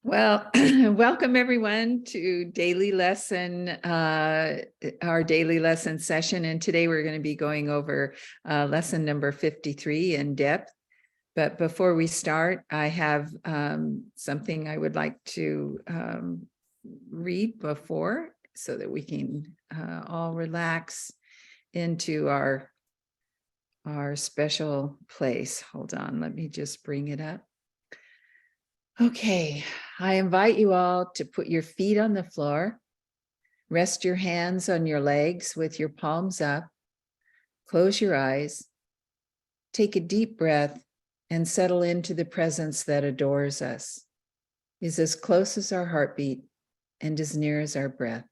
Well, welcome everyone to daily lesson, our daily lesson session. And today we're going to be going over lesson number 53 in depth. But before we start, I have something I would like to read before so that we can all relax into our special place. Hold on, let me just bring it up. Okay, I invite you all to put your feet on the floor, rest your hands on your legs with your palms up, close your eyes, take a deep breath, and settle into the presence that adores us, is as close as our heartbeat and as near as our breath.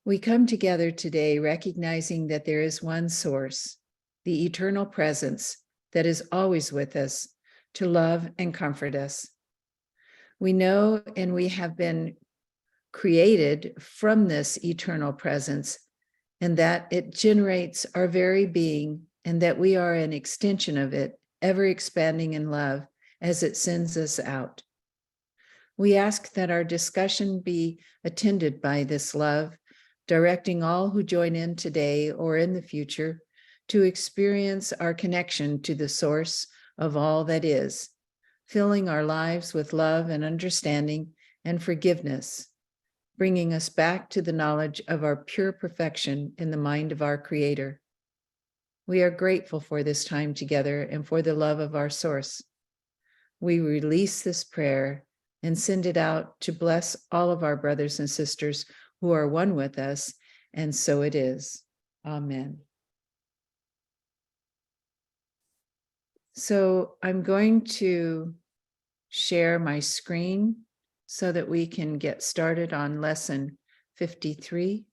We come together today recognizing that there is one source, the eternal presence that is always with us, to love and comfort us. We know and we have been created from this eternal presence, and that it generates our very being, and that we are an extension of it, ever expanding in love as it sends us out. We ask that our discussion be attended by this love, directing all who join in today or in the future to experience our connection to the source of all that is, filling our lives with love and understanding and forgiveness, bringing us back to the knowledge of our pure perfection in the mind of our Creator. We are grateful for this time together and for the love of our source. We release this prayer and send it out to bless all of our brothers and sisters who are one with us, and so it is. Amen. So I'm going to share my screen so that we can get started on lesson 53.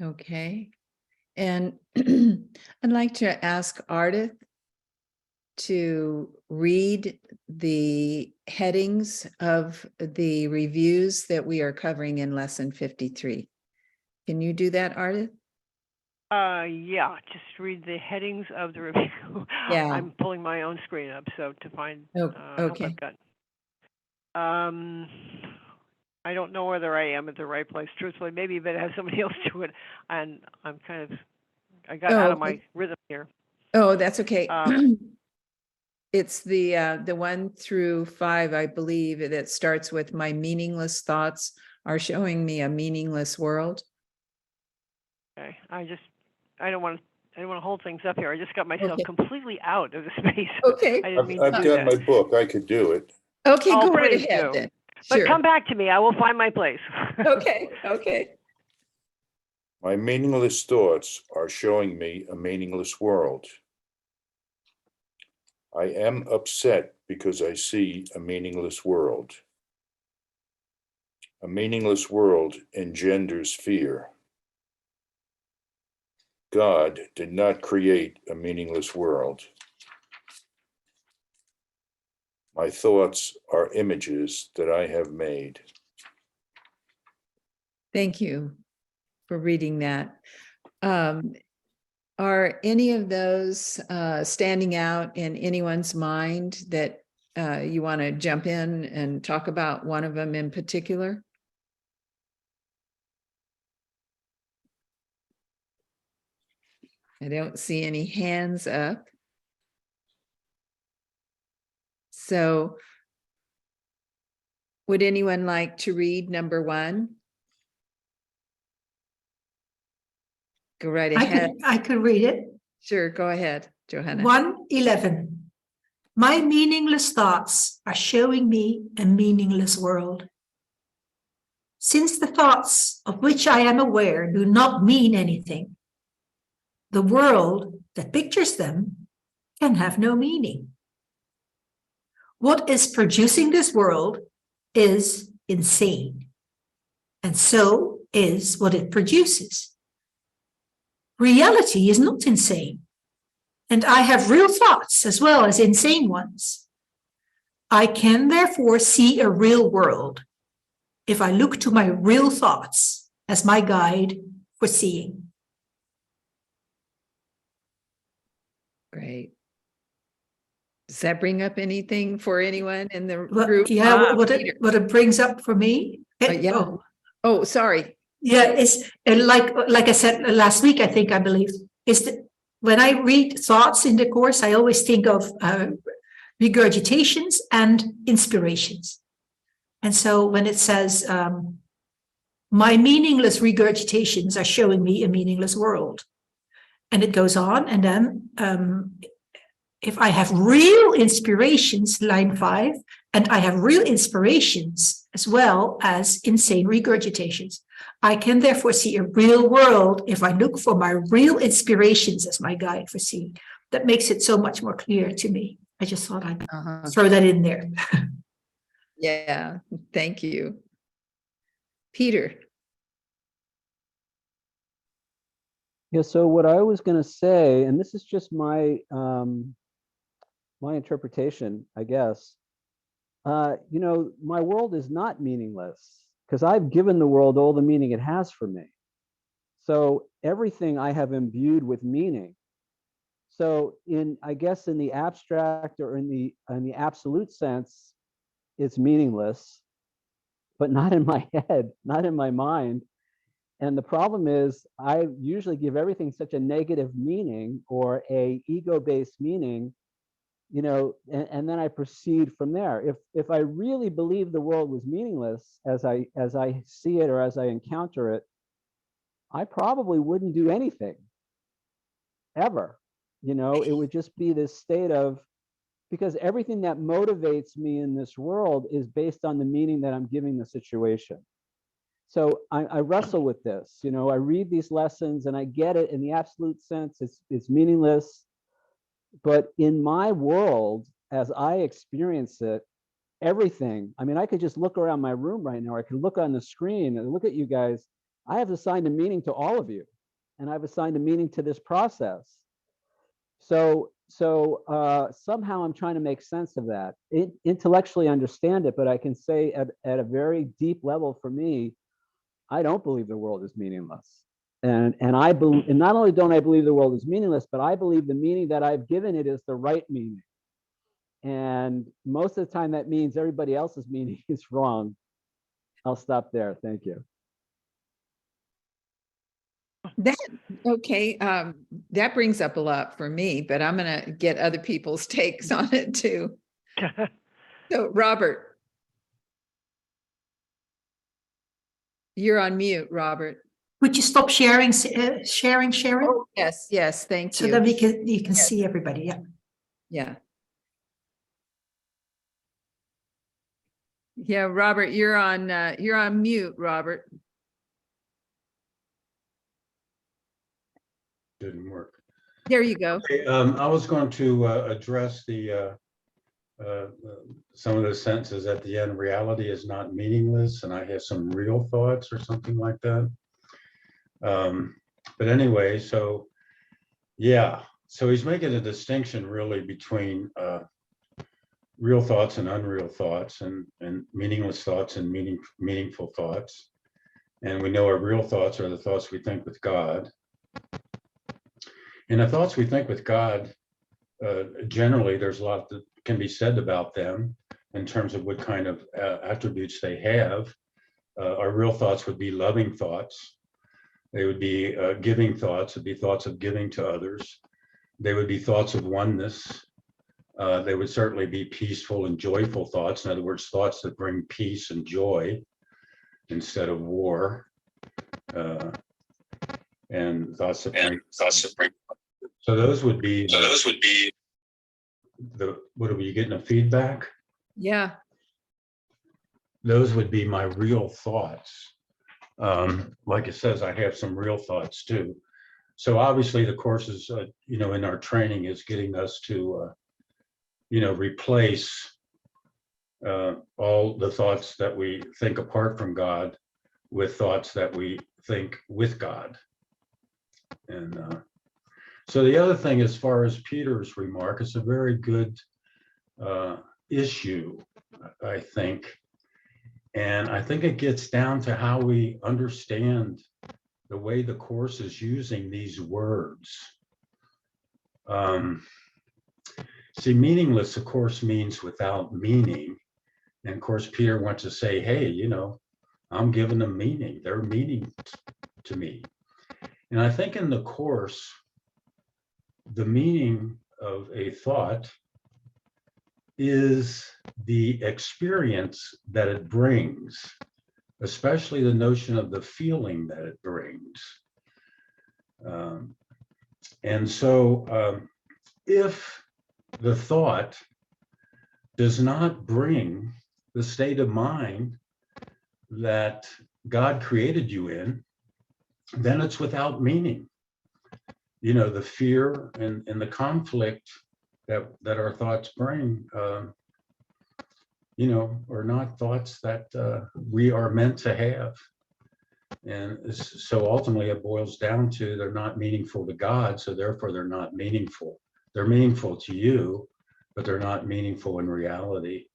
Okay, and I'd like to ask Ardith to read the headings of the reviews that we are covering in lesson 53. Can you do that, Ardith? Yeah, just read the headings of the review. Yeah. I'm pulling my own screen up, so to find, okay. I hope I've got, I don't know whether I am at the right place, truthfully. Maybe better have somebody else do it, and I'm kind of, I got out of my rhythm here. Oh, that's okay. It's the 1 through 5, I believe, that starts with my meaningless thoughts are showing me a meaningless world. Okay, I don't want to hold things up here. I just got myself completely out of the space. Okay. I didn't mean I've to do got that. my book. I could do it. Okay, Oh, go right please ahead do. then. But Sure. come back to me. I will find my place. Okay. My meaningless thoughts are showing me a meaningless world. I am upset because I see a meaningless world. A meaningless world engenders fear. God did not create a meaningless world. My thoughts are images that I have made. Thank you for reading that. Are any of those standing out in anyone's mind that you want to jump in and talk about one of them in particular? I don't see any hands up. So would anyone like to read number 1? Go right ahead. I could read it. Sure, go ahead, Johanna. 1:11. My meaningless thoughts are showing me a meaningless world. Since the thoughts of which I am aware do not mean anything, the world that pictures them can have no meaning. What is producing this world is insane, and so is what it produces. Reality is not insane, and I have real thoughts as well as insane ones. I can therefore see a real world if I look to my real thoughts as my guide for seeing. Great. Does that bring up anything for anyone in the Well, group? yeah, Peter. what it brings up for me. Yeah. Oh, sorry. Yeah, it's like I said last week, I believe, is that when I read thoughts in the course, I always think of regurgitations and inspirations. And so when it says, my meaningless regurgitations are showing me a meaningless world. And it goes on, and then if I have real inspirations, line 5, and I have real inspirations as well as insane regurgitations, I can therefore see a real world if I look for my real inspirations as my guide for seeing. That makes it so much more clear to me. I just thought I'd throw that in there. Yeah, thank you. Peter. Yeah, so what I was going to say, and this is just my my interpretation, I guess. You know, my world is not meaningless because I've given the world all the meaning it has for me. So everything I have imbued with meaning. So I guess in the abstract or in the absolute sense, it's meaningless, but not in my head, not in my mind. And the problem is I usually give everything such a negative meaning or a ego-based meaning, you know, and then I proceed from there. If I really believe the world was meaningless as I see it or as I encounter it, I probably wouldn't do anything ever. You know, it would just be this state of, because everything that motivates me in this world is based on the meaning that I'm giving the situation. So I wrestle with this, you know, I read these lessons and I get it in the absolute sense, it's meaningless. But in my world, as I experience it, everything, I mean, I could just look around my room right now, or I could look on the screen and look at you guys. I have assigned a meaning to all of you, and I've assigned a meaning to this process. So somehow I'm trying to make sense of that. Intellectually understand it, but I can say at a very deep level for me, I don't believe the world is meaningless. And I believe, and not only don't I believe the world is meaningless, but I believe the meaning that I've given it is the right meaning. And most of the time that means everybody else's meaning is wrong. I'll stop there. Thank you. Okay, that brings up a lot for me, but I'm going to get other people's takes on it too. So, Robert, you're on mute, Robert. Would you stop sharing, sharing? Oh, yes, thank you. So that you can see everybody. Yeah. Yeah. Yeah, Robert, you're on mute, Robert. Didn't work. There you go. Okay, I was going to address some of the sentences at the end. Reality is not meaningless, and I have some real thoughts or something like that. But anyway, so yeah, so he's making a distinction really between real thoughts and unreal thoughts, and meaningless thoughts and meaningful thoughts. And we know our real thoughts are the thoughts we think with God. And the thoughts we think with God, generally, there's a lot that can be said about them in terms of what kind of attributes they have. Our real thoughts would be loving thoughts. They would be giving thoughts. It'd be thoughts of giving to others. They would be thoughts of oneness. They would certainly be peaceful and joyful thoughts. In other words, thoughts that bring peace and joy instead of war. And thoughts that bring. So those would be. What are we getting a feedback? Yeah. Those would be my real thoughts. Like it says, I have some real thoughts too. So obviously the courses, you know, in our training is getting us to, you know, replace all the thoughts that we think apart from God with thoughts that we think with God. And so the other thing, as far as Peter's remark, is a very good issue, I think. And I think it gets down to how we understand the way the Course is using these words. See, meaningless, of course, means without meaning. And of course, Peter wants to say, hey, you know, I'm giving them meaning. They're meaning to me. And I think in the Course, the meaning of a thought is the experience that it brings, especially the notion of the feeling that it brings. And so if the thought does not bring the state of mind that God created you in, then it's without meaning. You know, the fear and the conflict that our thoughts bring, you know, are not thoughts that we are meant to have. And so ultimately it boils down to they're not meaningful to God, so therefore they're not meaningful. They're meaningful to you, but they're not meaningful in reality.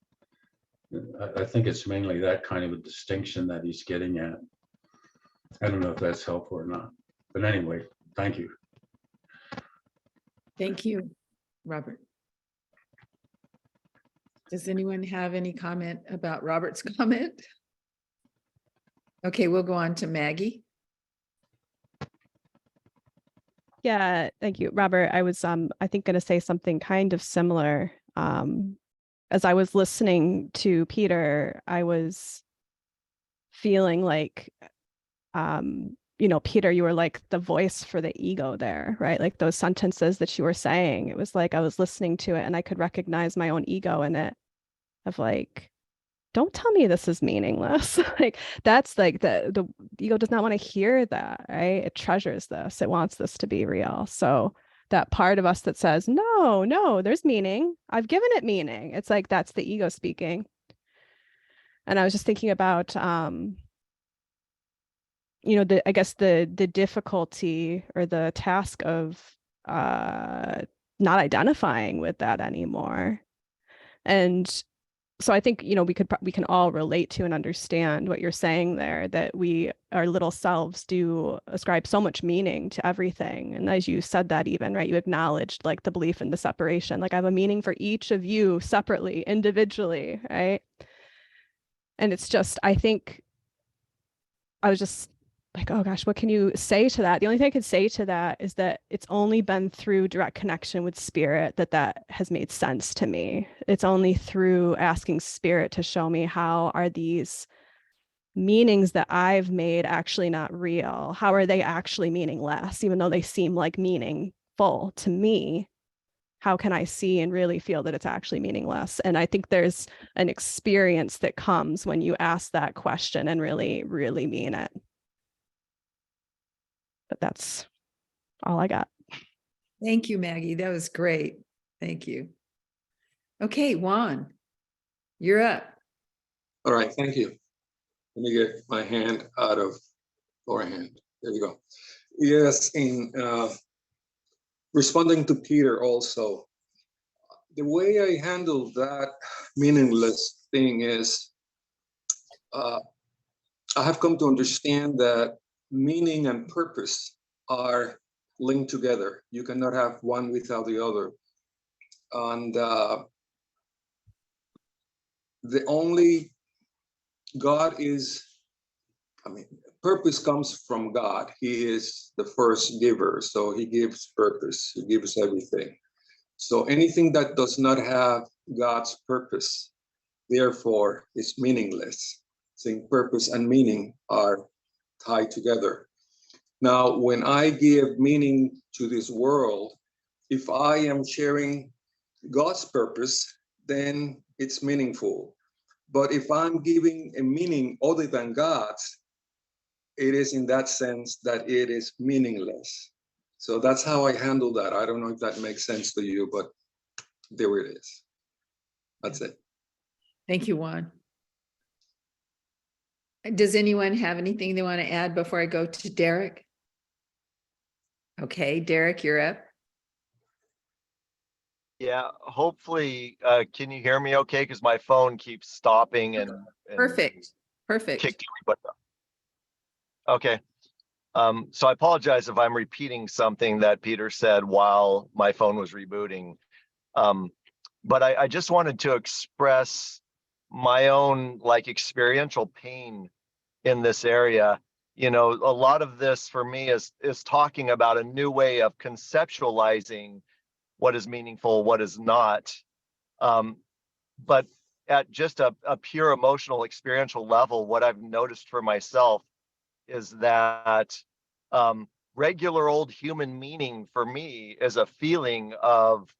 I think it's mainly that kind of a distinction that he's getting at. I don't know if that's helpful or not, but anyway, thank you. Thank you, Robert. Does anyone have any comment about Robert's comment? Okay, we'll go on to Maggie. Yeah, thank you, Robert. I was, I think, going to say something kind of similar. As I was listening to Peter, I was feeling like, you know, Peter, you were like the voice for the ego there, right? Like those sentences that you were saying, it was like I was listening to it and I could recognize my own ego in it, of like, don't tell me this is meaningless. Like that's like the ego does not want to hear that, right? It treasures this. It wants this to be real. So that part of us that says, no, there's meaning. I've given it meaning. It's like, that's the ego speaking. And I was just thinking about, you know, I guess the difficulty or the task of not identifying with that anymore. And so I think, you know, we can all relate to and understand what you're saying there, that our little selves do ascribe so much meaning to everything. And as you said that even, right, you acknowledged like the belief in the separation, like I have a meaning for each of you separately, individually, right? And it's just, I think I was just like, oh gosh, what can you say to that? The only thing I could say to that is that it's only been through direct connection with spirit that has made sense to me. It's only through asking spirit to show me, how are these meanings that I've made actually not real? How are they actually meaningless, even though they seem like meaningful to me? How can I see and really feel that it's actually meaningless? And I think there's an experience that comes when you ask that question and really, really mean it. But that's all I got. Thank you, Maggie. That was great. Thank you. Okay, Juan, you're up. All right, thank you. Let me get my hand out of forehand. There we go. Yes, in responding to Peter also, the way I handle that meaningless thing is, I have come to understand that meaning and purpose are linked together. You cannot have one without the other. And the only God is, I mean, purpose comes from God. He is the first giver, so he gives purpose, he gives everything. So anything that does not have God's purpose, therefore, is meaningless. Saying purpose and meaning are tied together. Now, when I give meaning to this world, if I am sharing God's purpose, then it's meaningful. But if I'm giving a meaning other than God's, it is in that sense that it is meaningless. So that's how I handle that. I don't know if that makes sense to you, but there it is. That's it. Thank you, Juan. Does anyone have anything they want to add before I go to Derek? Okay, Derek, you're up. Yeah, hopefully, can you hear me okay? Because my phone keeps stopping and Perfect. Perfect. kicked everybody up. Okay. So I apologize if I'm repeating something that Peter said while my phone was rebooting. But I just wanted to express my own like experiential pain in this area. You know, a lot of this for me is talking about a new way of conceptualizing what is meaningful, what is not. But at just a pure emotional experiential level, what I've noticed for myself is that regular old human meaning for me is a feeling of,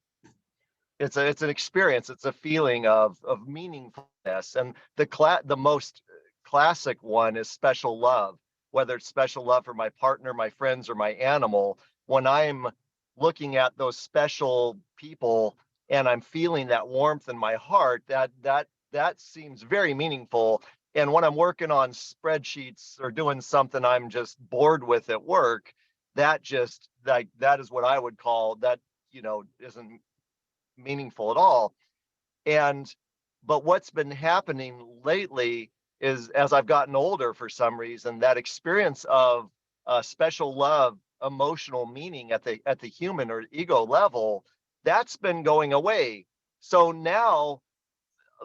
it's an experience, it's a feeling of meaningfulness. And the most classic one is special love, whether it's special love for my partner, my friends, or my animal. When I'm looking at those special people and I'm feeling that warmth in my heart, that seems very meaningful. And when I'm working on spreadsheets or doing something I'm just bored with at work, that just like that is what I would call that, you know, isn't meaningful at all. But what's been happening lately is, as I've gotten older, for some reason, that experience of special love, emotional meaning at the human or ego level, that's been going away. So now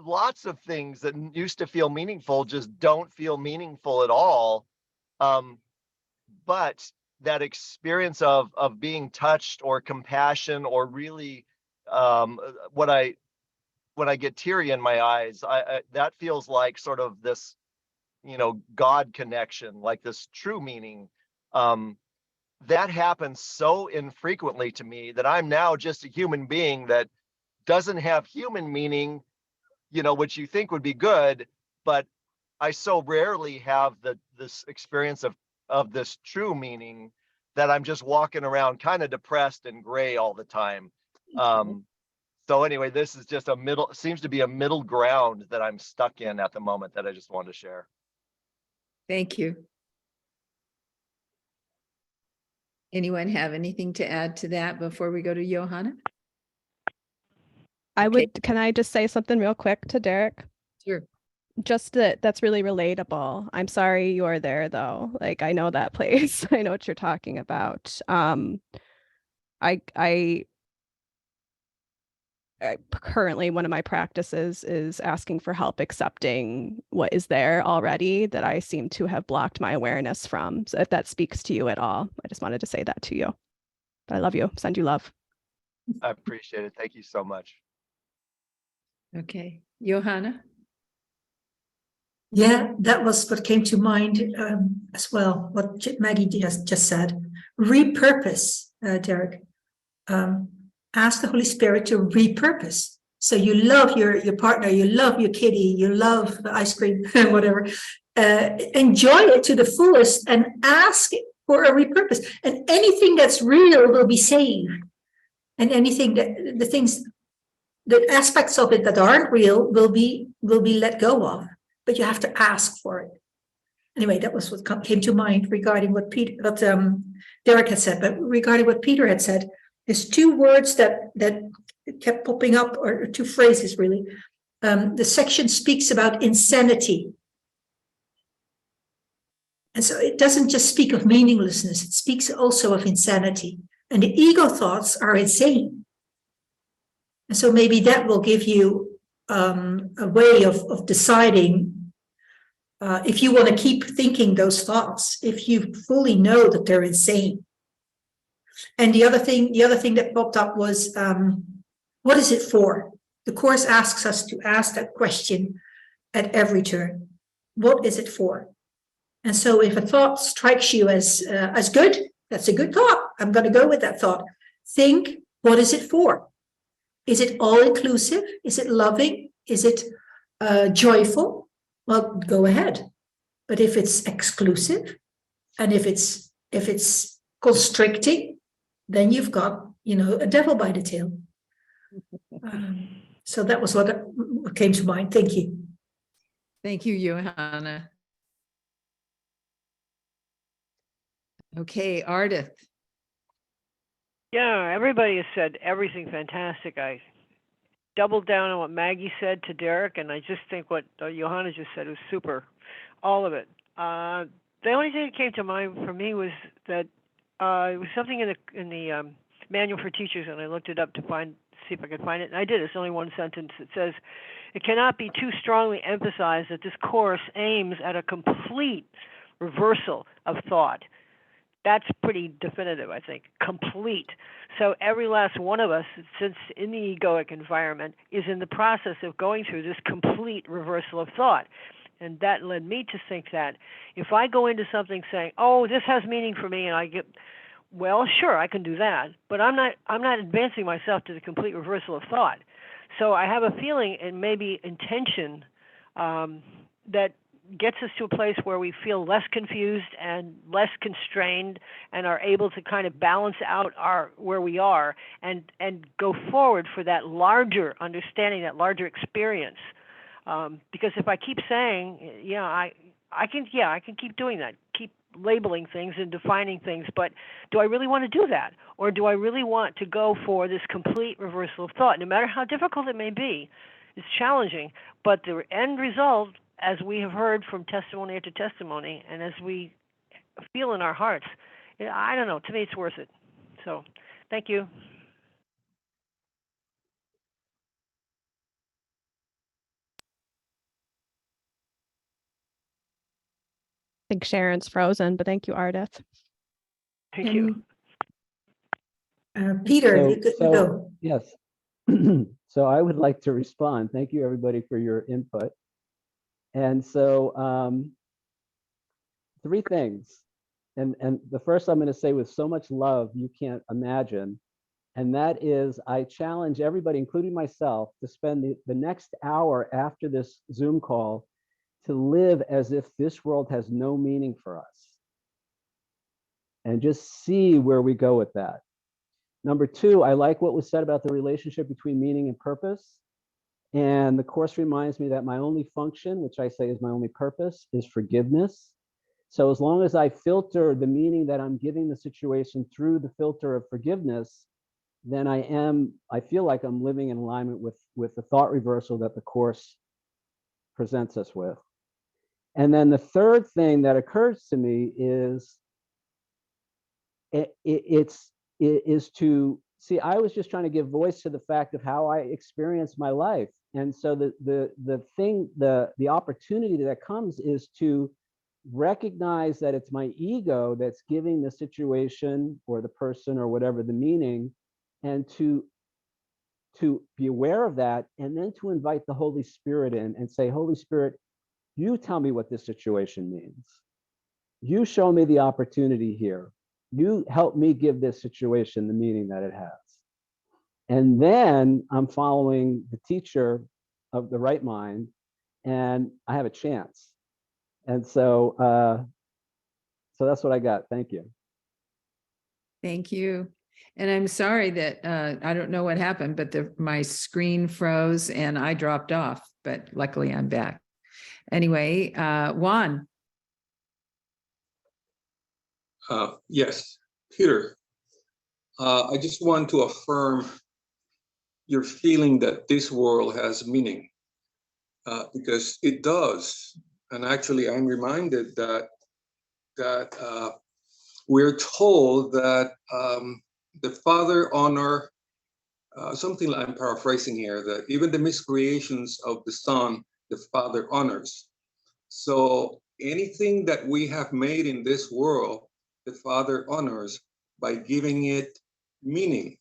lots of things that used to feel meaningful just don't feel meaningful at all. But that experience of being touched or compassion or really when I get teary in my eyes, that feels like sort of this, you know, God connection, like this true meaning. That happens so infrequently to me that I'm now just a human being that doesn't have human meaning, you know, which you think would be good, but I so rarely have this experience of this true meaning that I'm just walking around kind of depressed and gray all the time. So anyway, this is just seems to be a middle ground that I'm stuck in at the moment that I just wanted to share. Thank you. Anyone have anything to add to that before we go to Johanna? Can I just say something real quick to Derek? Sure. Just that's really relatable. I'm sorry you're there though. Like I know that place. I know what you're talking about. I currently one of my practices is asking for help accepting what is there already that I seem to have blocked my awareness from. So if that speaks to you at all, I just wanted to say that to you. But I love you. Send you love. I appreciate it. Thank you so much. Okay. Johanna? Yeah, that was what came to mind as well, what Maggie just said. Repurpose, Derek. Ask the Holy Spirit to repurpose. So you love your partner, you love your kitty, you love the ice cream, whatever. Enjoy it to the fullest and ask for a repurpose. And anything that's real will be saved. And anything that the aspects of it that aren't real will be let go of. But you have to ask for it. Anyway, that was what came to mind regarding what Derek had said. But regarding what Peter had said, there's two words that kept popping up, or two phrases really. The section speaks about insanity. And so it doesn't just speak of meaninglessness, it speaks also of insanity. And the ego thoughts are insane. And so maybe that will give you a way of deciding if you want to keep thinking those thoughts, if you fully know that they're insane. And the other thing that popped up was, what is it for? The Course asks us to ask that question at every turn. What is it for? And so if a thought strikes you as good, that's a good thought. I'm going to go with that thought. Think, what is it for? Is it all inclusive? Is it loving? Is it joyful? Well, go ahead. But if it's exclusive and if it's constricting, then you've got, a devil by the tail. So that was what came to mind. Thank you. Thank you, Johanna. Okay, Ardith. Yeah, everybody has said everything fantastic. I double down on what Maggie said to Derek, and I just think what Johanna just said was super, all of it. The only thing that came to mind for me was that it was something in the manual for teachers, and I looked it up to see if I could find it, and I did. It's only one sentence. It says, "It cannot be too strongly emphasized that this course aims at a complete reversal of thought." That's pretty definitive, I think. Complete. So every last one of us, since in the egoic environment, is in the process of going through this complete reversal of thought. And that led me to think that if I go into something saying, "Oh, this has meaning for me," and I get, well, sure, I can do that, but I'm not advancing myself to the complete reversal of thought. So I have a feeling, and maybe intention, that gets us to a place where we feel less confused and less constrained, and are able to kind of balance out where we are and go forward for that larger understanding, that larger experience. Because if I keep saying, I can keep doing that, keep labeling things and defining things, but do I really want to do that? Or do I really want to go for this complete reversal of thought? No matter how difficult it may be, it's challenging, but the end result, as we have heard from testimony after testimony, and as we feel in our hearts, I don't know, to me it's worth it. So, thank you. I think Sharon's frozen, but thank you, Ardith. Thank you. Peter, So- you could so- go. Yes. So I would like to respond. Thank you, everybody, for your input. And so 3 things. And the first I'm going to say with so much love you can't imagine. And that is, I challenge everybody, including myself, to spend the next hour after this Zoom call to live as if this world has no meaning for us. And just see where we go with that. Number 2, I like what was said about the relationship between meaning and purpose. And the Course reminds me that my only function, which I say is my only purpose, is forgiveness. So as long as I filter the meaning that I'm giving the situation through the filter of forgiveness, then I feel like I'm living in alignment with the thought reversal that the Course presents us with. And then the third thing that occurs to me is is to see, I was just trying to give voice to the fact of how I experience my life. And so the opportunity that comes is to recognize that it's my ego that's giving the situation or the person or whatever the meaning, and to be aware of that, and then to invite the Holy Spirit in and say, Holy Spirit, you tell me what this situation means. You show me the opportunity here. You help me give this situation the meaning that it has. And then I'm following the teacher of the right mind, and I have a chance. And so that's what I got. Thank you. Thank you. And I'm sorry that I don't know what happened, but my screen froze and I dropped off, but luckily I'm back. Anyway, Juan. Yes, Peter, I just want to affirm your feeling that this world has meaning, because it does. And actually, I'm reminded that we're told that the Father honor, something like, I'm paraphrasing here, that even the miscreations of the Son, the Father honors. So anything that we have made in this world, the Father honors by giving it meaning.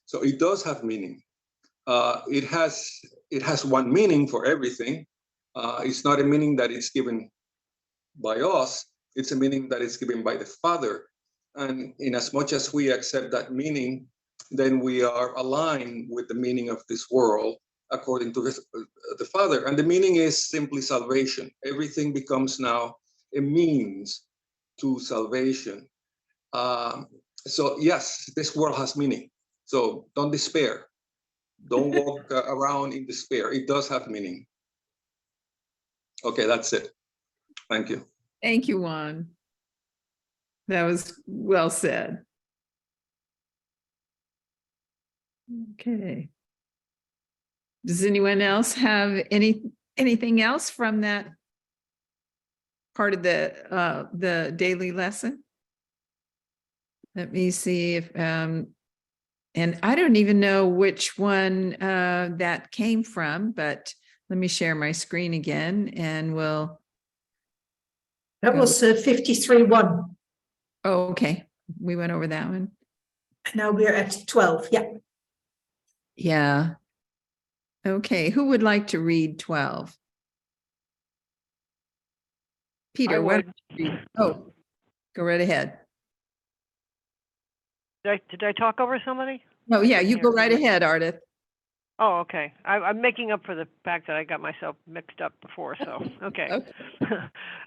So it does have meaning. It has one meaning for everything. It's not a meaning that is given by us. It's a meaning that is given by the Father. And in as much as we accept that meaning, then we are aligned with the meaning of this world according to the Father. And the meaning is simply salvation. Everything becomes now a means to salvation. So yes, this world has meaning. So don't despair. Don't walk around in despair. It does have meaning. Okay, that's it. Thank you. Thank you, Juan. That was well said. Okay. Does anyone else have anything else from that part of the daily lesson? Let me see if, and I don't even know which one that came from, but let me share my screen again and we'll. That was 53:1. Oh, okay. We went over that one. Now we're at 12. Yeah. Yeah. Okay. Who would like to read 12? Peter, I what? would. Oh, go right ahead. Did I talk over somebody? No, I yeah, couldn't you hear. go right ahead, Ardith. Oh, okay. I'm making up for the fact that I got myself mixed up before, so, okay.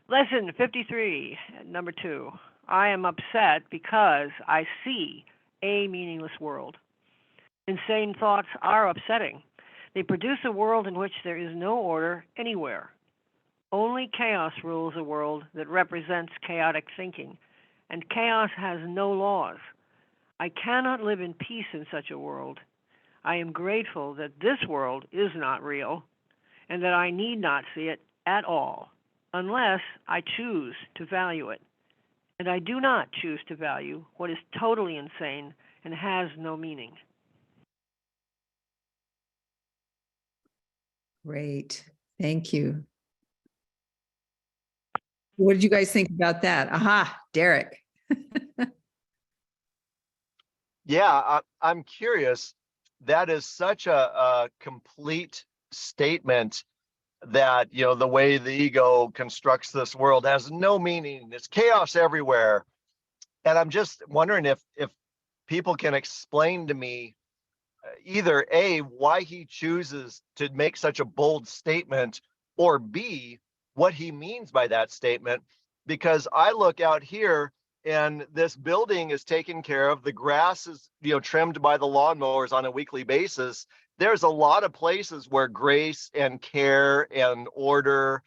Lesson 53, number 2. I am upset because I see a meaningless world. Insane thoughts are upsetting. They produce a world in which there is no order anywhere. Only chaos rules a world that represents chaotic thinking, and chaos has no laws. I cannot live in peace in such a world. I am grateful that this world is not real and that I need not see it at all unless I choose to value it. And I do not choose to value what is totally insane and has no meaning. Great. Thank you. What did you guys think about that? Aha, Derek. Yeah, I'm curious. That is such a complete statement that, you know, the way the ego constructs this world has no meaning. There's chaos everywhere. And I'm just wondering if people can explain to me either A, why he chooses to make such a bold statement, or B, what he means by that statement. Because I look out here and this building is taken care of. The grass is, you know, trimmed by the lawnmowers on a weekly basis. There's a lot of places where grace and care and order,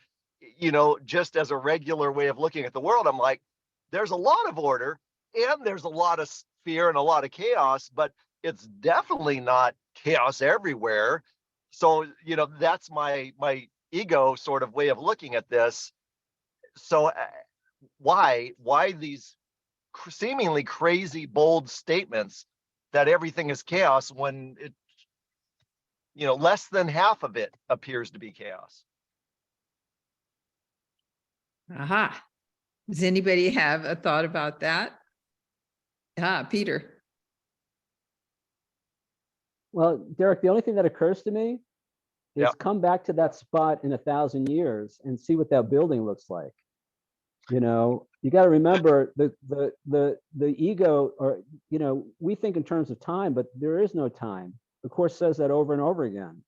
you know, just as a regular way of looking at the world, I'm like, there's a lot of order and there's a lot of fear and a lot of chaos, but it's definitely not chaos everywhere. So, you know, that's my ego sort of way of looking at this. So why these seemingly crazy bold statements that everything is chaos when it, you know, less than half of it appears to be chaos? Aha. Does anybody have a thought about that? Peter. Well, Derek, the only thing that occurs to me is Yep. come back to that spot in 1,000 years and see what that building looks like. You know, you got to remember the ego, or, you know, we think in terms of time, but there is no time. The Course says that over and over again.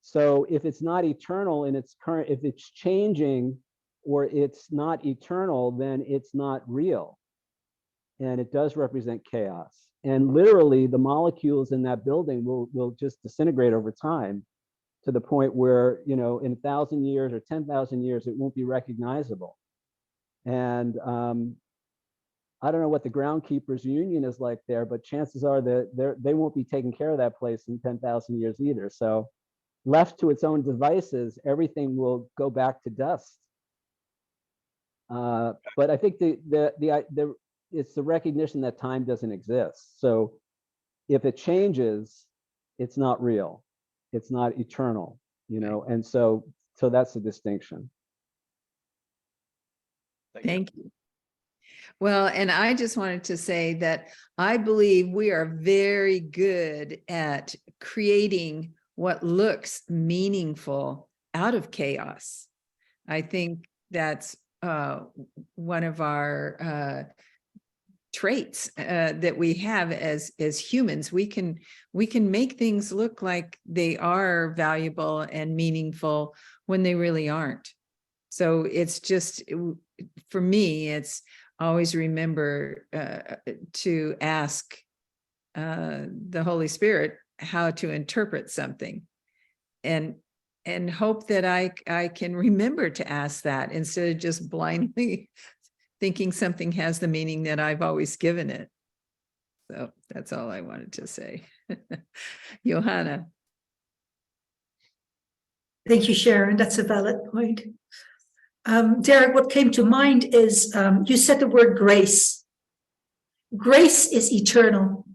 So if it's not eternal in its current, if it's changing or it's not eternal, then it's not real. And it does represent chaos. And literally the molecules in that building will just disintegrate over time to the point where, you know, in 1,000 years or 10,000 years, it won't be recognizable. And I don't know what the groundkeepers union is like there, but chances are that they won't be taking care of that place in 10,000 years either. So left to its own devices, everything will go back to dust. But I think it's the recognition that time doesn't exist. So if it changes, it's not real. It's not eternal, you know, and so that's the distinction. Thank you. Well, and I just wanted to say that I believe we are very good at creating what looks meaningful out of chaos. I think that's one of our traits that we have as humans. We can make things look like they are valuable and meaningful when they really aren't. So it's just, for me, it's always remember to ask the Holy Spirit how to interpret something, and hope that I can remember to ask that instead of just blindly thinking something has the meaning that I've always given it. So that's all I wanted to say. Johanna. Thank you, Sharon. That's a valid point. Derek, what came to mind is you said the word grace. Grace is eternal.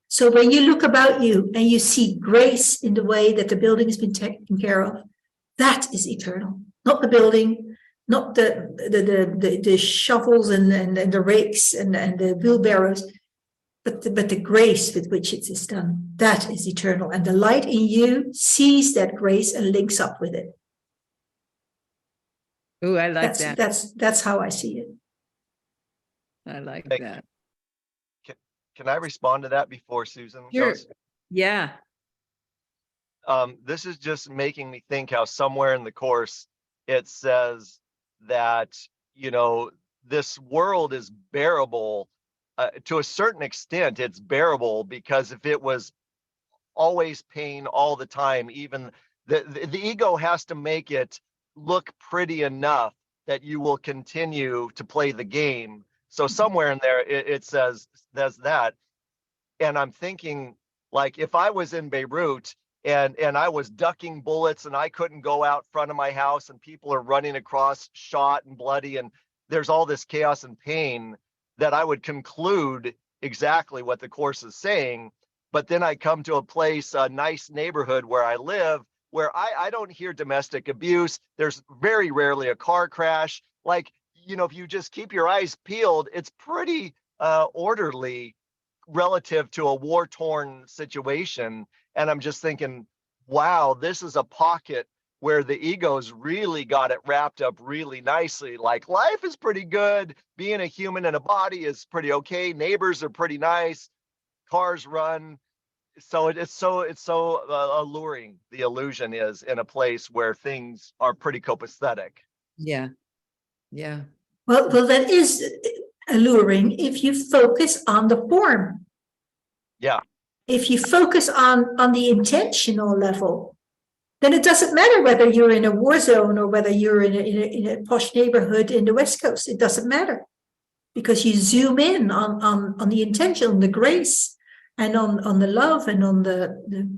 So when you look about you and you see grace in the way that the building has been taken care of, that is eternal. Not the building, not the shovels and the rakes and the wheelbarrows, but the grace with which it is done. That is eternal. And the light in you sees that grace and links up with it. Oh, I like that. That's how I see it. I like Hey, that. Can I respond to that before Susan Sure. goes? Yeah. This is just making me think how somewhere in the course it says that, you know, this world is bearable to a certain extent. It's bearable because if it was always pain all the time, even the ego has to make it look pretty enough that you will continue to play the game. So somewhere in there it says that. And I'm thinking, like, if I was in Beirut and I was ducking bullets and I couldn't go out front of my house and people are running across shot and bloody and there's all this chaos and pain, that I would conclude exactly what the course is saying. But then I come to a place, a nice neighborhood where I live, where I don't hear domestic abuse. There's very rarely a car crash. Like, you know, if you just keep your eyes peeled, it's pretty orderly relative to a war-torn situation. And I'm just thinking, wow, this is a pocket where the egos really got it wrapped up really nicely. Like, life is pretty good. Being a human in a body is pretty okay. Neighbors are pretty nice. Cars run. So it's so alluring. The illusion is in a place where things are pretty copacetic. Yeah. Yeah. Well, that is alluring if you focus on the form. Yeah. If you focus on the intentional level, then it doesn't matter whether you're in a war zone or whether you're in a posh neighborhood in the West Coast. It doesn't matter, because you zoom in on the intention, on the grace, and on the love, and on the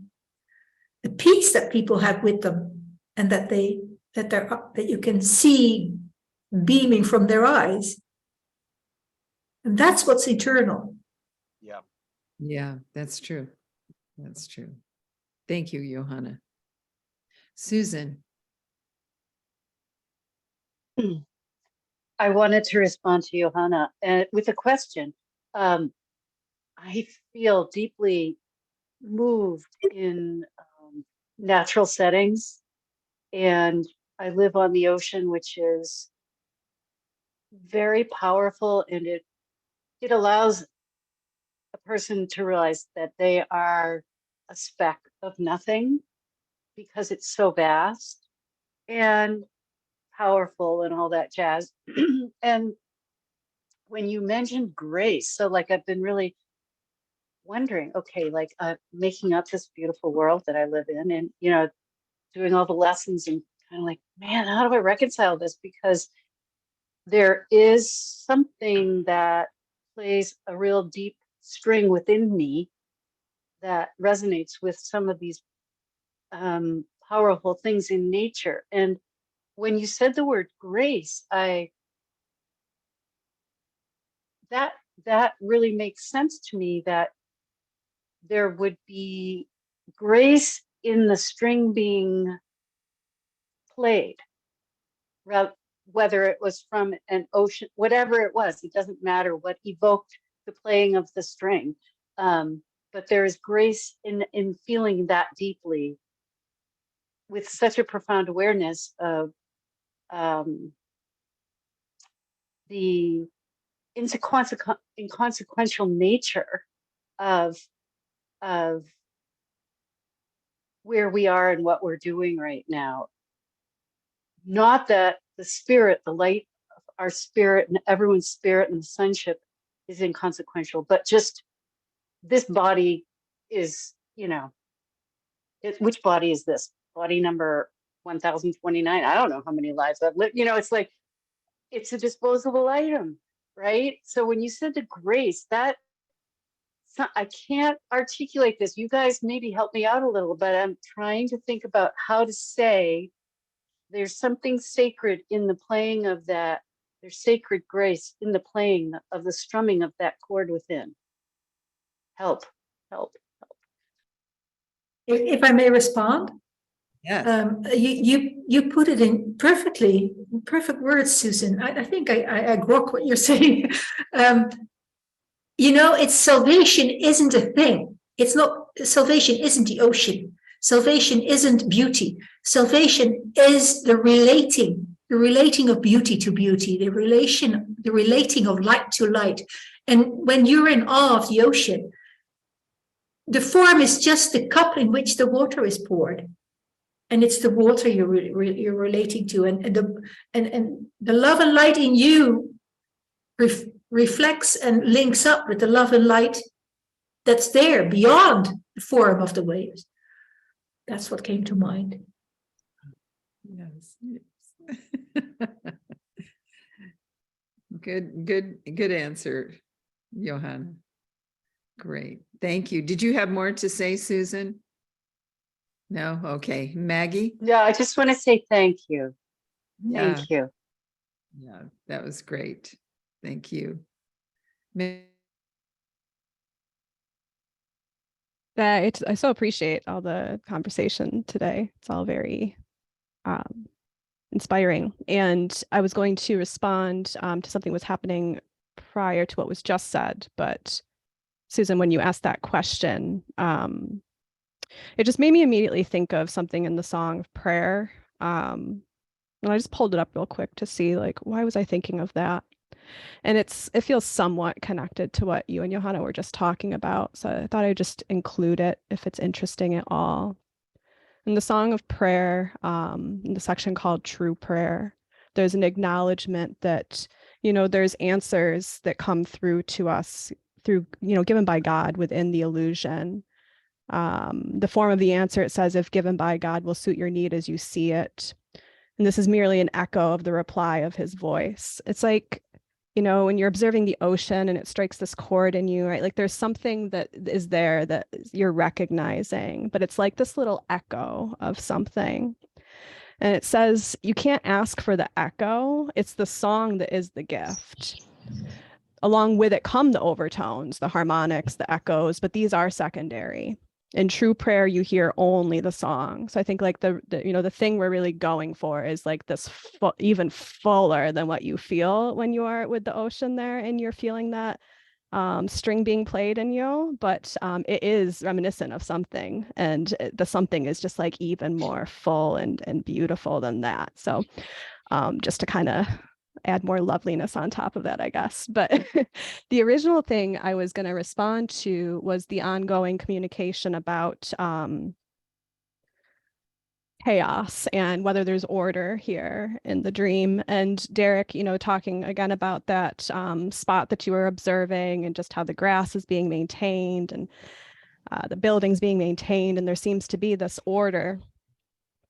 peace that people have with them, and that you can see beaming from their eyes. And that's what's eternal. Yeah. Yeah, that's true. That's true. Thank you, Johanna. Susan. I wanted to respond to Johanna with a question. I feel deeply moved in natural settings, and I live on the ocean, which is very powerful, and it allows a person to realize that they are a speck of nothing because it's so vast and powerful and all that jazz. And when you mentioned grace, so like I've been really wondering, okay, like making up this beautiful world that I live in, and you know, doing all the lessons, and kind of like, man, how do I reconcile this? Because there is something that plays a real deep string within me that resonates with some of these powerful things in nature. And when you said the word grace, that really makes sense to me, that there would be grace in the string being played, whether it was from an ocean, whatever it was, it doesn't matter what evoked the playing of the string. But there is grace in feeling that deeply, with such a profound awareness of the inconsequential nature of where we are and what we're doing right now. Not that the spirit, the light of our spirit and everyone's spirit and the sonship is inconsequential, but just this body is, you know, which body is this? Body number 1029. I don't know how many lives I've lived. You know, it's like, it's a disposable item, right? So when you said the grace, that I can't articulate this. You guys maybe help me out a little, but I'm trying to think about how to say there's something sacred in the playing of that. There's sacred grace in the playing of the strumming of that chord within. Help, help. If I may respond, Yes. you put it in perfect words, Susan. I think I grok what you're saying. It's salvation isn't a thing. It's not, salvation isn't the ocean. Salvation isn't beauty. Salvation is the relating of beauty to beauty, the relating of light to light. And when you're in awe of the ocean, the form is just the cup in which the water is poured, and it's the water you're relating to, and the love and light in you reflects and links up with the love and light that's there beyond the form of the waves. That's what came to mind. Yes. Good answer, Johanna. Great. Thank you. Did you have more to say, Susan? No? Okay. Maggie? Yeah, I just want to say thank you. Yeah. Thank you. Yeah, that was great. Thank you. I so appreciate all the conversation today. It's all very inspiring. And I was going to respond to something that was happening prior to what was just said, but Susan, when you asked that question, it just made me immediately think of something in the song of prayer. And I just pulled it up real quick to see, like, why was I thinking of that? And it feels somewhat connected to what you and Johanna were just talking about. So I thought I'd just include it if it's interesting at all. In the song of prayer, in the section called True Prayer, there's an acknowledgement that, there's answers that come through to us through, given by God within the illusion. The form of the answer, it says, if given by God, will suit your need as you see it. And this is merely an echo of the reply of his voice. It's like, when you're observing the ocean and it strikes this chord in you, right? Like there's something that is there that you're recognizing, but it's like this little echo of something. And it says, you can't ask for the echo. It's the song that is the gift. Along with it come the overtones, the harmonics, the echoes, but these are secondary. In true prayer, you hear only the song. So I think like the thing we're really going for is like this even fuller than what you feel when you are with the ocean there and you're feeling that string being played in you, but it is reminiscent of something, and the something is just like even more full and beautiful than that. So just to kind of add more loveliness on top of that, I guess. But the original thing I was going to respond to was the ongoing communication about chaos and whether there's order here in the dream. And Derek, talking again about that spot that you were observing and just how the grass is being maintained and the buildings being maintained, and there seems to be this order.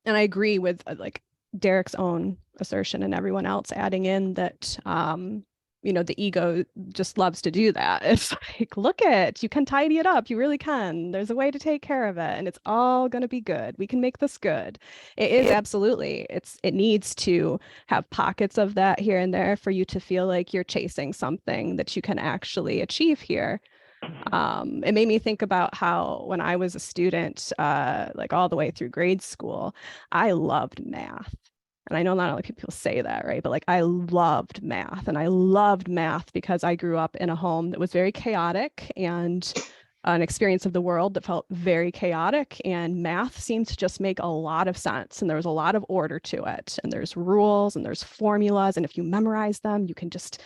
And I agree with like Derek's own assertion and everyone else adding in that the ego just loves to do that. It's like, look you can tidy it up. You really can. There's a way to take care of it, and it's all going to be good. We can make this good. It is absolutely. It needs to have pockets of that here and there for you to feel like you're chasing something that you can actually achieve here. It made me think about how when I was a student, like all the way through grade school, I loved math. And I know not a lot of people say that, right? But like I loved math, and I loved math because I grew up in a home that was very chaotic and an experience of the world that felt very chaotic, and math seemed to just make a lot of sense. And there was a lot of order to it, and there's rules and there's formulas. And if you memorize them, you can just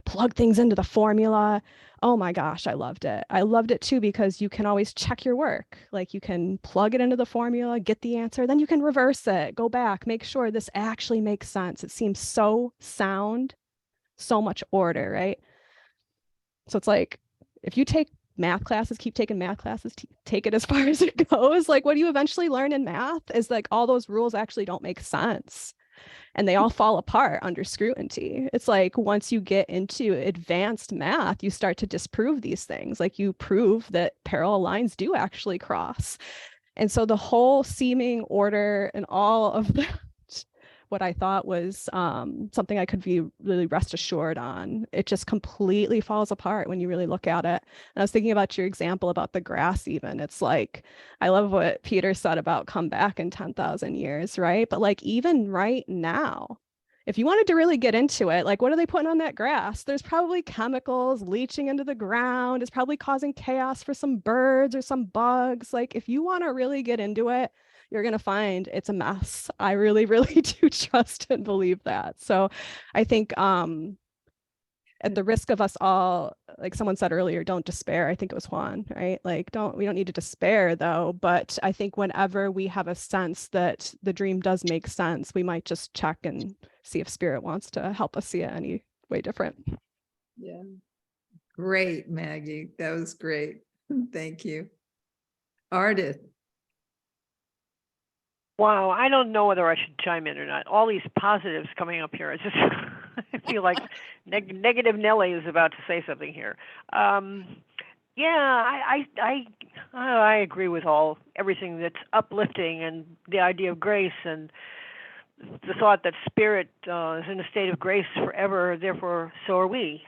plug things into the formula. Oh my gosh, I loved it. I loved it too, because you can always check your work. Like you can plug it into the formula, get the answer, then you can reverse it, go back, make sure this actually makes sense. It seems so sound, so much order, right? So it's like, if you take math classes, keep taking math classes, take it as far as it goes. Like what you eventually learn in math is like all those rules actually don't make sense. and they all fall apart under scrutiny. It's like once you get into advanced math, you start to disprove these things. Like you prove that parallel lines do actually cross. And so the whole seeming order and all of that, what I thought was something I could be really rest assured on, it just completely falls apart when you really look at it. And I was thinking about your example about the grass even. It's like, I love what Peter said about come back in 10,000 years, right? But like even right now, if you wanted to really get into it, like what are they putting on that grass? There's probably chemicals leaching into the ground. It's probably causing chaos for some birds or some bugs. Like if you want to really get into it, you're going to find it's a mess. I really, really do trust and believe that. So I think at the risk of us all, like someone said earlier, don't despair. I think it was Juan, right? Like we don't need to despair though. But I think whenever we have a sense that the dream does make sense, we might just check and see if spirit wants to help us see it any way different. Yeah. Great, Maggie. That was great. Thank you. Ardith. Wow, I don't know whether I should chime in or not. All these positives coming up here. It's just I feel like negative Nelly is about to say something here. Yeah, I agree with everything that's uplifting and the idea of grace and the thought that spirit is in a state of grace forever. Therefore, so are we.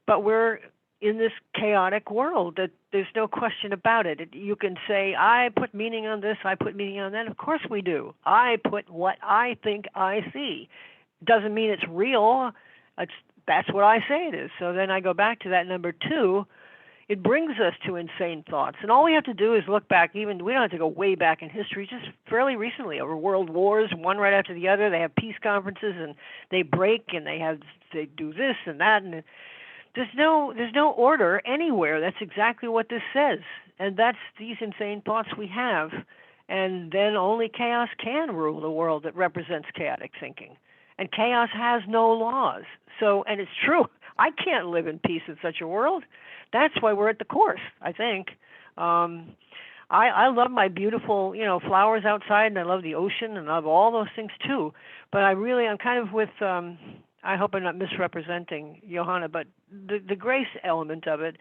But we're in this chaotic world that there's no question about it. You can say, I put meaning on this, I put meaning on that. Of course we do. I put what I think I see. Doesn't mean it's real. That's what I say it is. So then I go back to that number 2. It brings us to insane thoughts. And all we have to do is look back. We don't have to go way back in history, just fairly recently over world wars, one right after the other. They have peace conferences and they break and they do this and that. And there's no order anywhere. That's exactly what this says. And that's these insane thoughts we have. And then only chaos can rule the world that represents chaotic thinking. And chaos has no laws. So, and it's true, I can't live in peace in such a world. That's why we're at the course, I think. I love my beautiful, flowers outside, and I love the ocean, and I love all those things too. But I'm kind of with, I hope I'm not misrepresenting Johanna, but the grace element of it,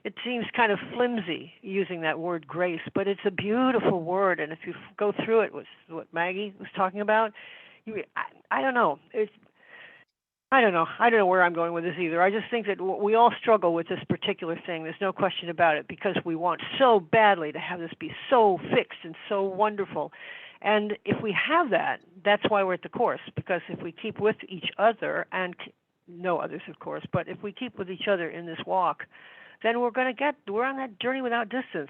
it seems kind of flimsy using that word grace, but it's a beautiful word. And if you go through it, what Maggie was talking about, I don't know. I don't know where I'm going with this either. I just think that we all struggle with this particular thing. There's no question about it, because we want so badly to have this be so fixed and so wonderful. And if we have that, that's why we're at the course, because if we keep with each other, and no others, of course, but if we keep with each other in this walk, then we're on that journey without distance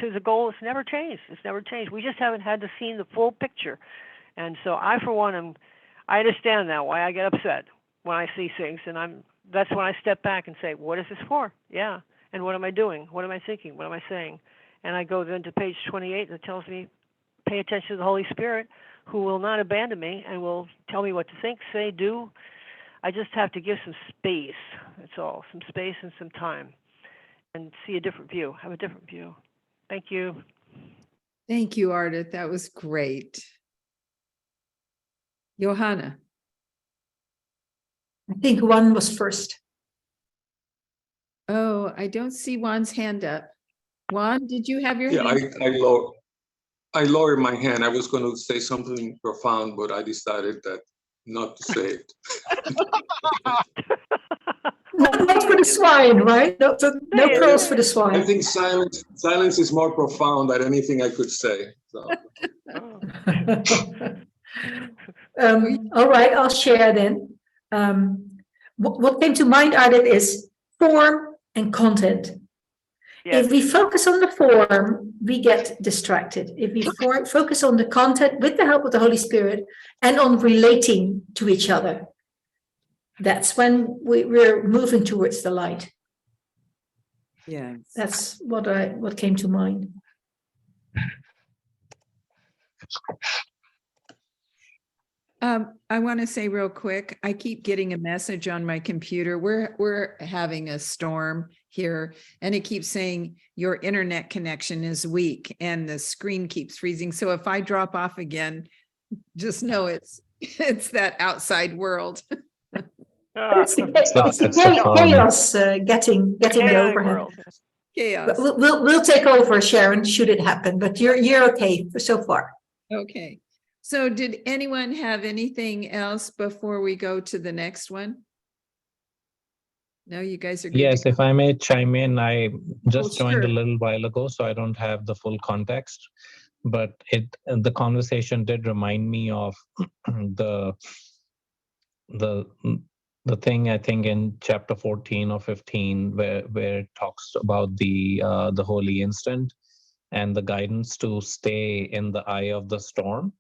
to the goal. It's never changed. It's never changed. We just haven't had to see the full picture. And so I, for one, I understand now why I get upset when I see things, and that's when I step back and say, what is this for? Yeah. And what am I doing? What am I thinking? What am I saying? And I go then to page 28 that tells me, pay attention to the Holy Spirit, who will not abandon me and will tell me what to think, say, do. I just have to give some space. That's all. Some space and some time, and see a different view, have a different view. Thank you. Thank you, Ardith. That was great. Johanna. I think Juan was first. Oh, I don't see Juan's hand up. Juan, did you have your Yeah, hand? I lowered my hand. I was going to say something profound, but I decided that not to say it. Not for the swine, right? No pearls for the I swine. think silence is more profound than anything I could say. So. All right, I'll share then. What came to mind, Ardith, is form and content. Yes. If we focus on the form, we get distracted. If we focus on the content with the help of the Holy Spirit and on relating to each other, that's when we're moving towards the light. Yes. That's what came to mind. I want to say real quick, I keep getting a message on my computer. We're having a storm here, and it keeps saying your internet connection is weak and the screen keeps freezing. So if I drop off again, Just know it's that outside world. It's the, So it's the it's the form. chaos getting the Chaotic overhead. world. Chaos. We'll take over, Sharon, should it happen, but you're okay so far. Okay. So did anyone have anything else before we go to the next one? No, you guys are good. Yes, if I may chime in, I just joined a sure. little while ago, so I don't have the full context. But the conversation did remind me of the the thing, I think, in chapter 14 or 15, where it talks about the holy instant and the guidance to stay in the eye of the storm,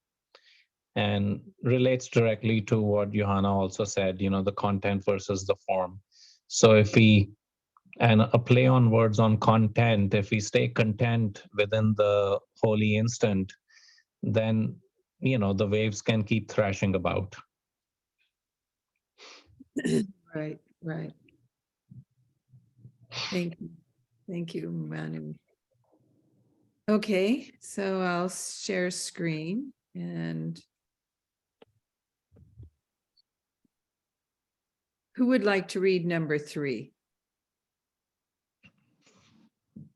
and relates directly to what Johanna also said, the content versus the form. So if we, and a play on words on content, if we stay content within the holy instant, then the waves can keep thrashing about. Right, right. Thank you, Manu. Okay, so I'll share screen, and who would like to read number 3?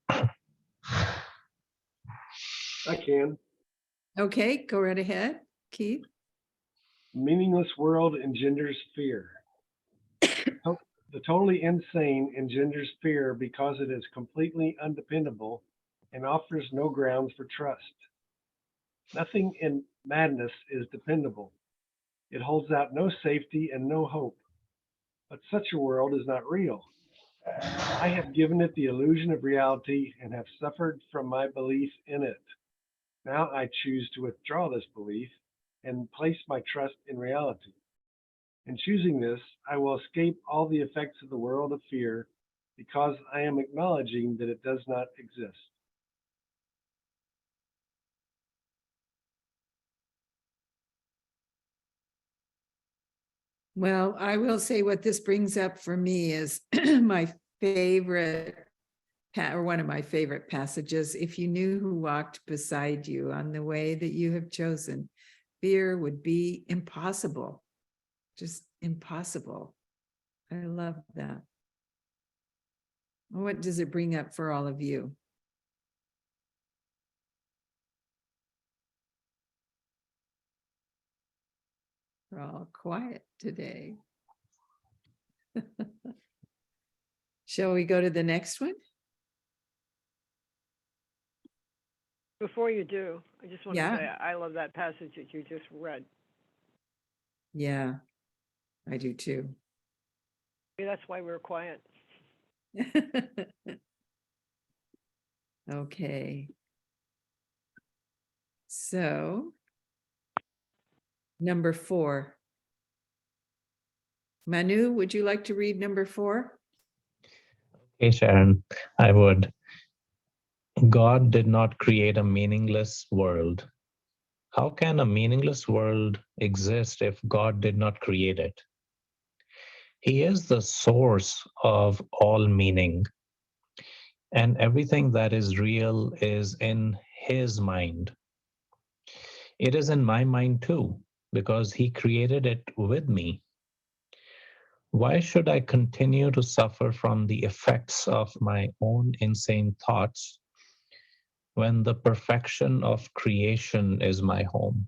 I can. Okay, go right ahead, Keith. Meaningless world engenders fear. The totally insane engenders fear because it is completely undependable and offers no grounds for trust. Nothing in madness is dependable. It holds out no safety and no hope. But such a world is not real. I have given it the illusion of reality and have suffered from my belief in it. Now I choose to withdraw this belief and place my trust in reality. In choosing this, I will escape all the effects of the world of fear because I am acknowledging that it does not exist. Well, I will say what this brings up for me is my favorite, or one of my favorite passages. If you knew who walked beside you on the way that you have chosen, fear would be impossible, just impossible. I love that. What does it bring up for all of you? We're all quiet today. Shall we go to the next one? Before you do, I just want Yeah. to say I love that passage that you just read. Yeah, I do too. Maybe that's why we're quiet. Okay. So, number 4. Manu, would you like to read number 4? Hey, Sharon, I would. God did not create a meaningless world. How can a meaningless world exist if God did not create it? He is the source of all meaning, and everything that is real is in His mind. It is in my mind too, because He created it with me. Why should I continue to suffer from the effects of my own insane thoughts when the perfection of creation is my home?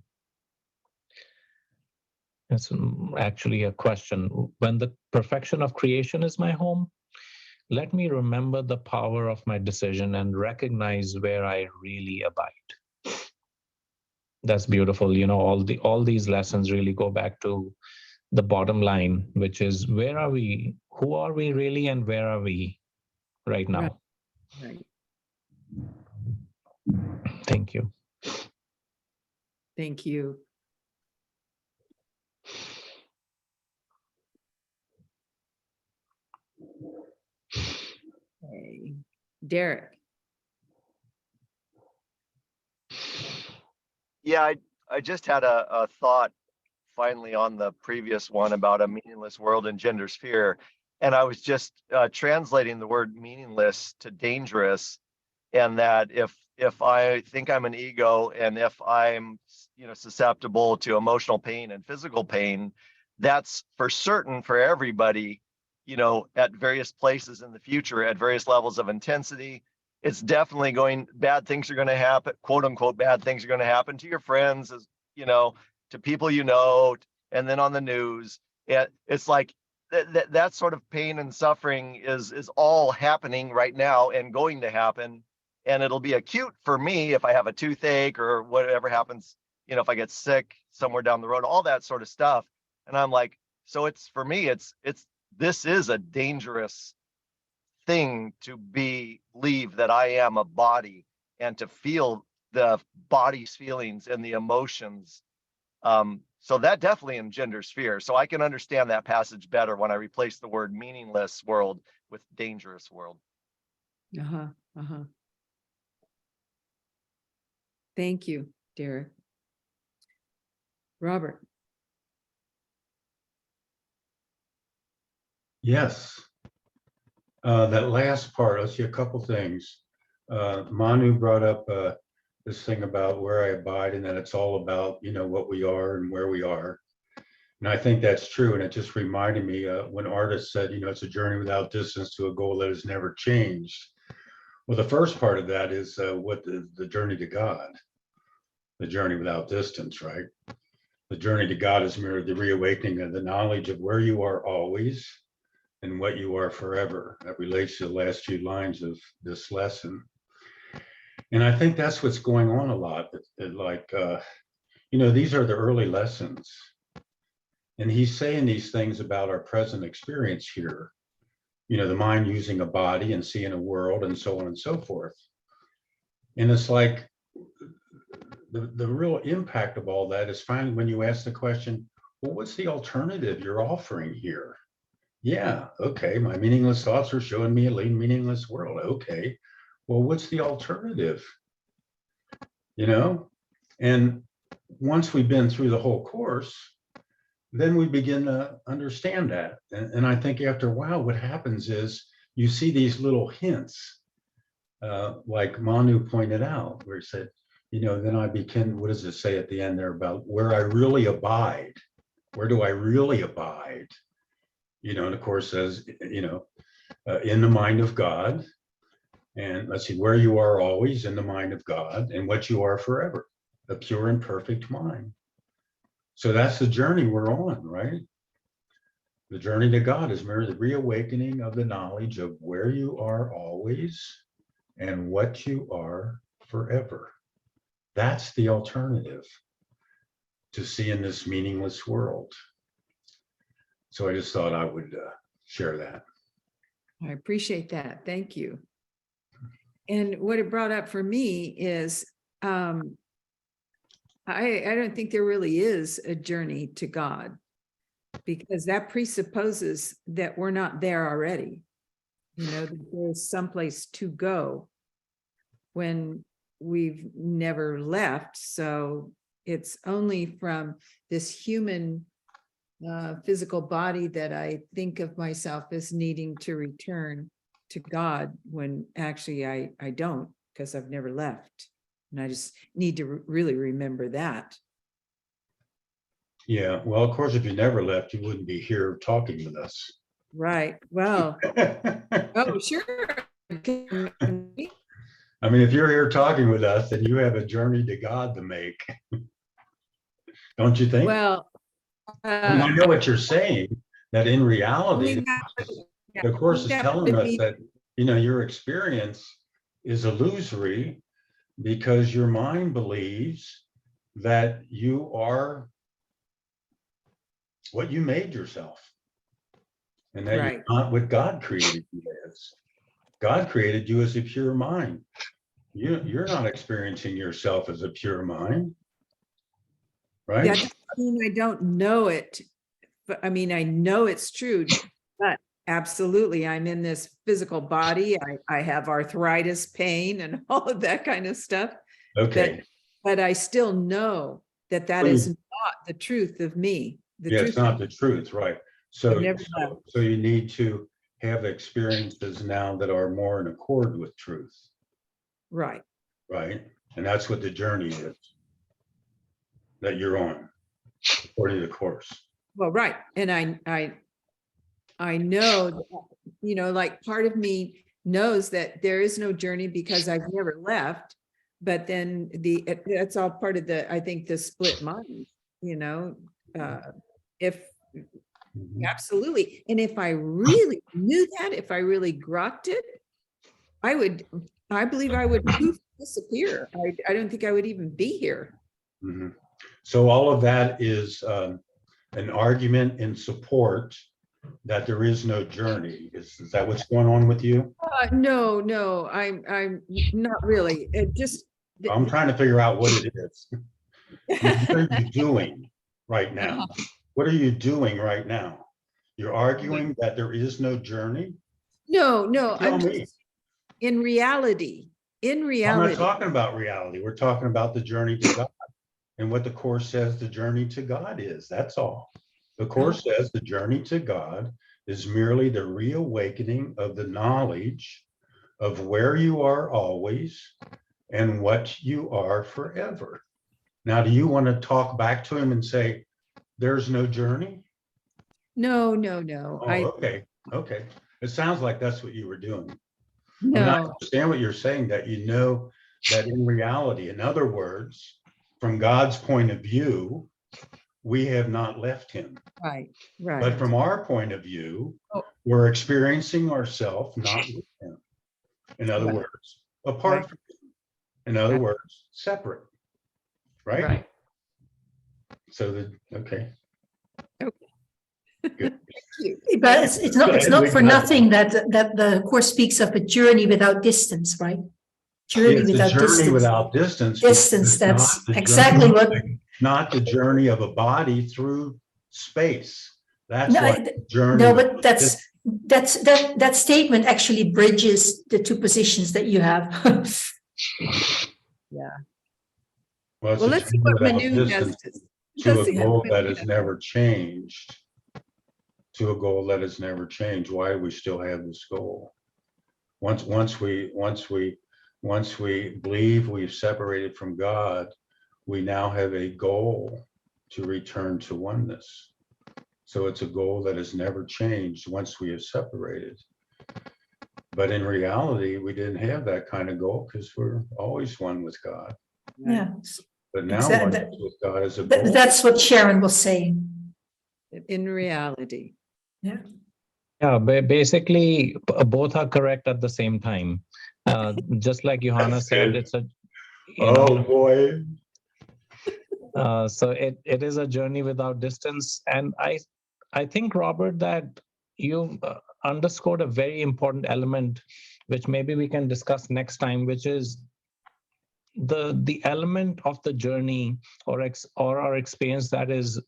It's actually a question. When the perfection of creation is my home, let me remember the power of my decision and recognize where I really abide. That's beautiful. All these lessons really go back to the bottom line, which is, where are we? Who are we really, and where are we right now? Right. Thank you. Thank you. Okay. Derek. Yeah, I just had a thought finally on the previous one about a meaningless world engenders fear. And I was just translating the word meaningless to dangerous, and that if if I think I'm an ego, and if I'm, susceptible to emotional pain and physical pain, that's for certain for everybody, at various places in the future, at various levels of intensity. It's definitely bad things are going to happen, quote unquote, bad things are going to happen to your friends, as to people, and then on the news. It's like that sort of pain and suffering is all happening right now and going to happen. And it'll be acute for me if I have a toothache or whatever happens, if I get sick somewhere down the road, all that sort of stuff. And I'm like, so it's, for me, this is a dangerous thing to believe that I am a body and to feel the body's feelings and the emotions. So that definitely engenders fear. So I can understand that passage better when I replace the word meaningless world with dangerous world. Uh-huh. Uh-huh. Thank you, Derek. Robert. Yes. That last part, let's see a couple things. Manu brought up this thing about where I abide, and that it's all about, what we are and where we are. And I think that's true. And it just reminded me when artists said, it's a journey without distance to a goal that has never changed. Well, the first part of that is what the journey to God, the journey without distance, right? The journey to God is merely the reawakening of the knowledge of where you are always and what you are forever. That relates to the last few lines of this lesson. And I think that's what's going on a lot. These are the early lessons. And he's saying these things about our present experience here. The mind using a body and seeing a world and so on and so forth. And it's like the real impact of all that is finally when you ask the question, well, what's the alternative you're offering here? Yeah, okay, my meaningless thoughts are showing me a meaningless world. Okay, well, what's the alternative? And once we've been through the whole course, then we begin to understand that. And I think after a while, what happens is you see these little hints, like Manu pointed out, where he said, then I begin, what does it say at the end there about where I really abide? Where do I really abide? And of course says, in the mind of God. And let's see, where you are always in the mind of God and what you are forever, a pure and perfect mind. So that's the journey we're on, right? The journey to God is merely the reawakening of the knowledge of where you are always and what you are forever. That's the alternative to seeing this meaningless world. So I just thought I would share that. I appreciate that. Thank you. And what it brought up for me is I don't think there really is a journey to God, because that presupposes that we're not there already. That there's someplace to go when we've never left. So it's only from this human physical body that I think of myself as needing to return to God, when actually I don't, because I've never left. And I just need to really remember that. Yeah, well, of course, if you never left, you wouldn't be here talking with us. Right. Well, oh, sure. I mean, if you're here talking with us, then you have a journey to God to make. Don't you think? Well, I know what you're saying, that in reality, the Course is telling us that, your experience is illusory because your mind believes that you are what you made yourself, and that you're not what God created you as. God created you as a pure mind. You're not experiencing yourself as a pure mind, right? That doesn't mean I don't know it, but I mean, I know it's true, but absolutely, I'm in this physical body. I have arthritis, pain, and all of that kind of stuff. Okay. But I still know that is not the truth of me. It's not the truth, right? So you need to have experiences now that are more in accord with truth. Right. right? And that's what the journey is that you're on, according to the Course. Well, right. And I know, like part of me knows that there is no journey because I've never left. But then that's all part of I think the split mind, if Mhm. absolutely. And if I really knew that, if I really grokked it, I believe I would poof, disappear. I don't think I would even be here. Mhm. So all of that is an argument in support that there is no journey. Is that what's going on with you? No, I'm not really. It just, I'm trying to figure out what it is. What are you doing right now? What are you doing right now? You're arguing that there is no journey? no, Tell I'm me. just in reality. I'm not talking about reality. We're talking about the journey to God and what the Course says the journey to God is. That's all. The Course says the journey to God is merely the reawakening of the knowledge of where you are always and what you are forever. Now, do you want to talk back to him and say, there's no journey? No. Oh, okay. It sounds like that's what you were doing. I mean, I No, understand what you're saying, that you know that in reality, in other words, from God's point of view, we have not left him. right. But from our point of view, Oh. we're experiencing ourselves not with him. In other Right. words, apart Right. from him. In other Right. words, separate. Right? Right. So okay. Thank you. But it's not for nothing that the Course speaks of a journey without distance, right? Journey It's a without journey distance. without distance. because Distance, it's not that's the exactly journey- what. Not the journey of a body through space. That's No, like the journey. no, without but distance. that statement actually bridges the two positions that you have. Yeah. Well, it's Well, a let's see journey what without Manu has distance to let's a see goal what that Manu has has. never changed. To a goal that has never changed. Why do we still have this goal? Once we believe we've separated from God, we now have a goal to return to oneness. So it's a goal that has never changed once we have separated. But in reality, we didn't have that kind of goal because we're always one with God. Yeah, But now oneness with God is a goal. that's what Sharon was saying. In reality. Yeah. Yeah, basically, both are correct at the same time. Just like Johanna said, good. it's a, boy. so it is a journey without distance. And I think, Robert, that you've underscored a very important element, which maybe we can discuss next time, which is the element of the journey or our experience that is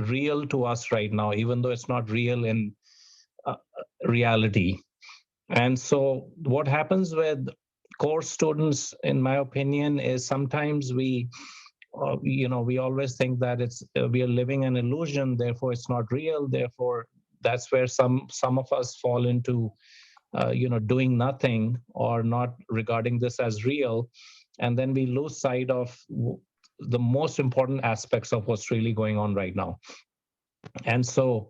real to us right now, even though it's not real in reality. And so what happens with Course students, in my opinion, is sometimes we always think that we are living an illusion, therefore it's not real. Therefore, that's where some of us fall into, doing nothing or not regarding this as real. And then we lose sight of the most important aspects of what's really going on right now. And so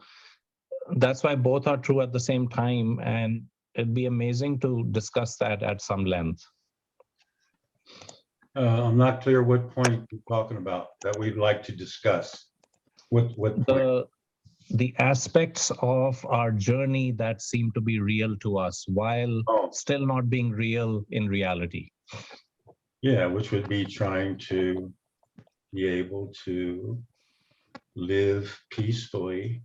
that's why both are true at the same time. And it'd be amazing to discuss that at some length. I'm not clear what point you're talking about that we'd like to discuss. What point? The aspects of our journey that seem to be real to us while still not being real in reality. Yeah, which would be trying to be able to live peacefully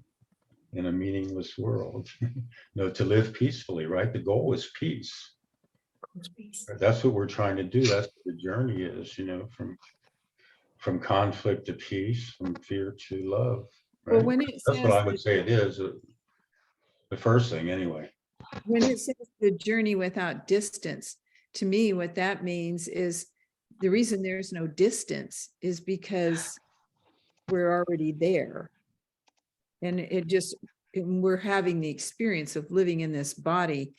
in a meaningless world. No, to live peacefully, right? The goal is peace. That's what we're trying to do. That's what the journey is, from conflict to peace, from fear to love. Right? Well, That's what I would say it is. The first thing, anyway. When it says the journey without distance, to me, what that means is the reason there's no distance is because we're already there. And we're having the experience of living in this body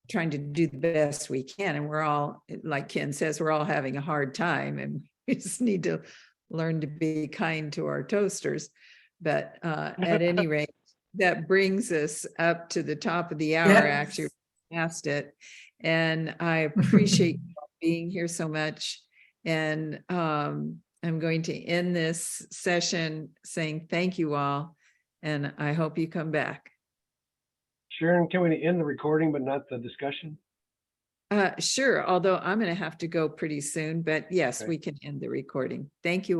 trying to do the best we can. And we're all, like Ken says, we're all having a hard time, and we just need to learn to be kind to our toasters. But at any rate, that brings us up to the top of the hour, actually past it. And I appreciate you all being here so much. And I'm going to end this session saying thank you all. And I hope you come back. Sharon, can we end the recording but not the discussion? Sure, although I'm going to have to go pretty soon, but yes, Okay. we can end the recording. Thank you.